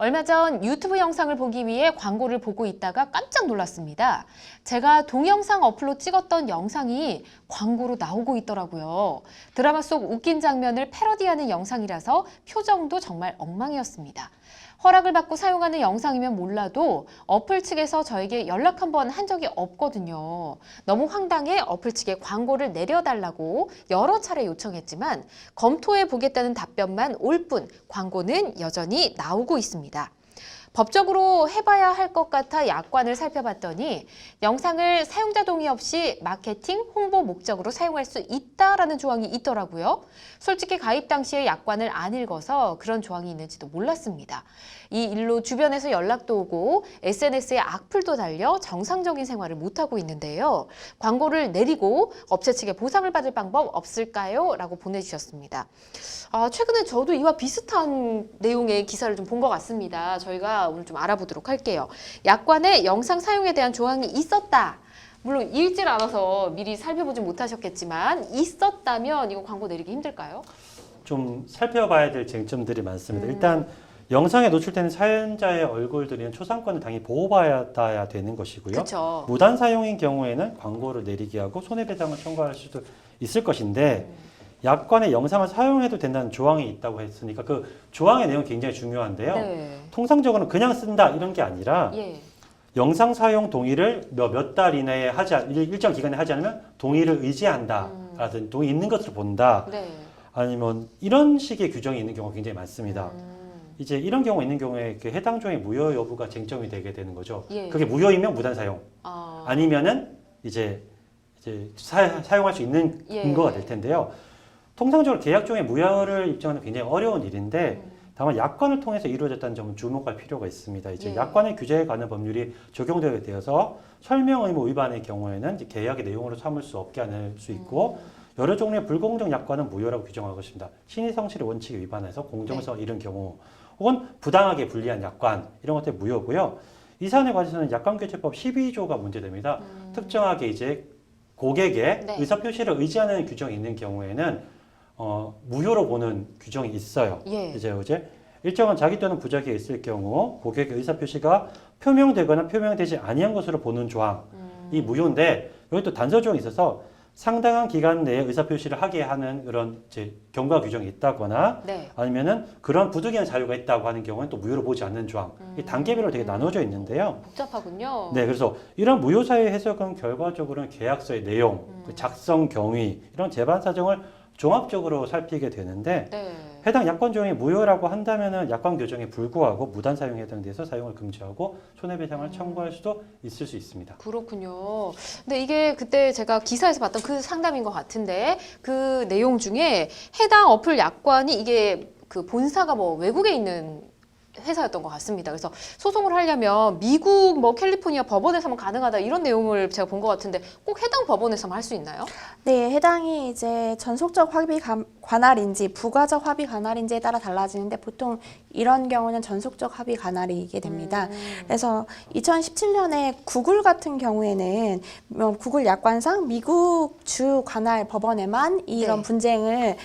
얼마 전 유튜브 영상을 보기 위해 광고를 보고 있다가 깜짝 놀랐습니다. 제가 동영상 어플로 찍었던 영상이 광고로 나오고 있더라고요. 드라마 속 웃긴 장면을 패러디하는 영상이라서 표정도 정말 엉망이었습니다. 허락을 받고 사용하는 영상이면 몰라도 어플 측에서 저에게 연락 한 번 한 적이 없거든요. 너무 황당해 어플 측에 광고를 내려달라고 여러 차례 요청했지만 검토해 보겠다는 답변만 올 뿐 광고는 여전히 나오고 있습니다. 법적으로 해봐야 할 것 같아 약관을 살펴봤더니 영상을 사용자 동의 없이 마케팅, 홍보 목적으로 사용할 수 있다라는 조항이 있더라고요. 솔직히 가입 당시에 약관을 안 읽어서 그런 조항이 있는지도 몰랐습니다. 이 일로 주변에서 연락도 오고 SNS에 악플도 달려 정상적인 생활을 못하고 있는데요. 광고를 내리고 업체 측에 보상을 받을 방법 없을까요? 라고 보내주셨습니다. 최근에 저도 이와 비슷한 내용의 기사를 좀 본 것 같습니다. 저희가 오늘 좀 알아보도록 할게요. 약관에 영상 사용에 대한 조항이 있었다. 물론 읽질 않아서 미리 살펴보지 못하셨겠지만 있었다면 이거 광고 내리기 힘들까요? 좀 살펴봐야 될 쟁점들이 많습니다. 일단 영상에 노출되는 사연자의 얼굴들은 초상권을 당연히 보호받아야 되는 것이고요. 그쵸. 무단 사용인 경우에는 광고를 내리게 하고 손해배상을 청구할 수도 있을 것인데 약관에 영상을 사용해도 된다는 조항이 있다고 했으니까 그 조항의 내용이 굉장히 중요한데요. 네. 통상적으로는 그냥 쓴다 이런 게 아니라 예. 영상 사용 동의를 몇 달 이내에 일정 기간에 하지 않으면 동의를 의지한다. 라든지 동의 있는 것으로 본다. 네. 아니면 이런 식의 규정이 있는 경우가 굉장히 많습니다. 이제 이런 경우 있는 경우에 그 해당 조항의 무효 여부가 쟁점이 되게 되는 거죠. 예. 그게 무효이면 무단 사용, 아니면은 이제 사용할 수 있는 예. 근거가 될 텐데요. 통상적으로 계약 중에 무효를 입증하는 굉장히 어려운 일인데 다만 약관을 통해서 이루어졌다는 점은 주목할 필요가 있습니다. 이제 예. 약관의 규제에 관한 법률이 적용되게 되어서 설명 의무 위반의 경우에는 이제 계약의 내용으로 삼을 수 없게 할 수 있고 여러 종류의 불공정 약관은 무효라고 규정하고 있습니다. 신의 성실의 원칙에 위반해서 공정성을 잃은 경우 혹은 부당하게 불리한 약관 이런 것들이 무효고요. 이 사안에 관해서는 약관규제법 12조가 문제됩니다. 특정하게 이제 고객의 네. 의사표시를 의지하는 규정이 있는 경우에는 무효로 보는 규정이 있어요. 예. 이제 일정한 자기 또는 부작이 있을 경우 고객의 의사표시가 표명되거나 표명되지 아니한 것으로 보는 조항이 무효인데 여기 또 단서 조항이 있어서 상당한 기간 내에 의사표시를 하게 하는 그런 이제 경과 규정이 있다거나 네. 아니면은 그런 부득이한 자유가 있다고 하는 경우는 또 무효로 보지 않는 조항. 이 단계별로 되게 나눠져 있는데요. 복잡하군요. 네, 그래서 이런 무효사유 해석은 결과적으로는 계약서의 내용, 그 작성 경위 이런 재반 사정을 종합적으로 살피게 되는데 네. 해당 약관 조항이 무효라고 한다면은 약관 규정에 불구하고 무단 사용에 해당돼서 사용을 금지하고 손해배상을 청구할 수도 있을 수 있습니다. 그렇군요. 근데 이게 그때 제가 기사에서 봤던 그 상담인 것 같은데 그 내용 중에 해당 어플 약관이 이게 그 본사가 뭐 외국에 있는 회사였던 것 같습니다. 그래서 소송을 하려면 미국 뭐 캘리포니아 법원에서만 가능하다 이런 내용을 제가 본 것 같은데 꼭 해당 법원에서만 할 수 있나요? 네, 해당이 이제 전속적 합의 관할인지 부가적 합의 관할인지에 따라 달라지는데 보통 이런 경우는 전속적 합의 관할이게 됩니다. 그래서 2017년에 구글 같은 경우에는 구글 약관상 미국 주 관할 법원에만 이런 네. 분쟁을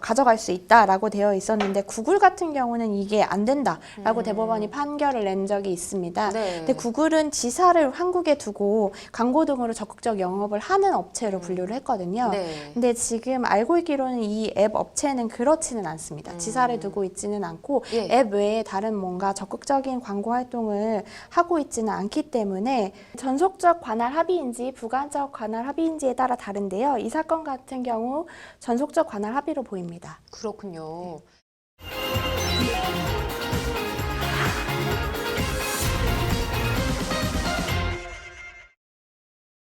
가져갈 수 있다라고 되어 있었는데 구글 같은 경우는 이게 안 된다라고 대법원이 판결을 낸 적이 있습니다. 네. 근데 구글은 지사를 한국에 두고 광고 등으로 적극적 영업을 하는 업체로 분류를 했거든요. 네. 근데 지금 알고 있기로는 이 앱 업체는 그렇지는 않습니다. 지사를 두고 있지는 않고 예. 앱 외에 다른 뭔가 적극적인 광고 활동을 하고 있지는 않기 때문에 전속적 관할 합의인지 부가적 관할 합의인지에 따라 다른데요. 이 사건 같은 경우 전속적 관할 합의로 보입니다. 그렇군요.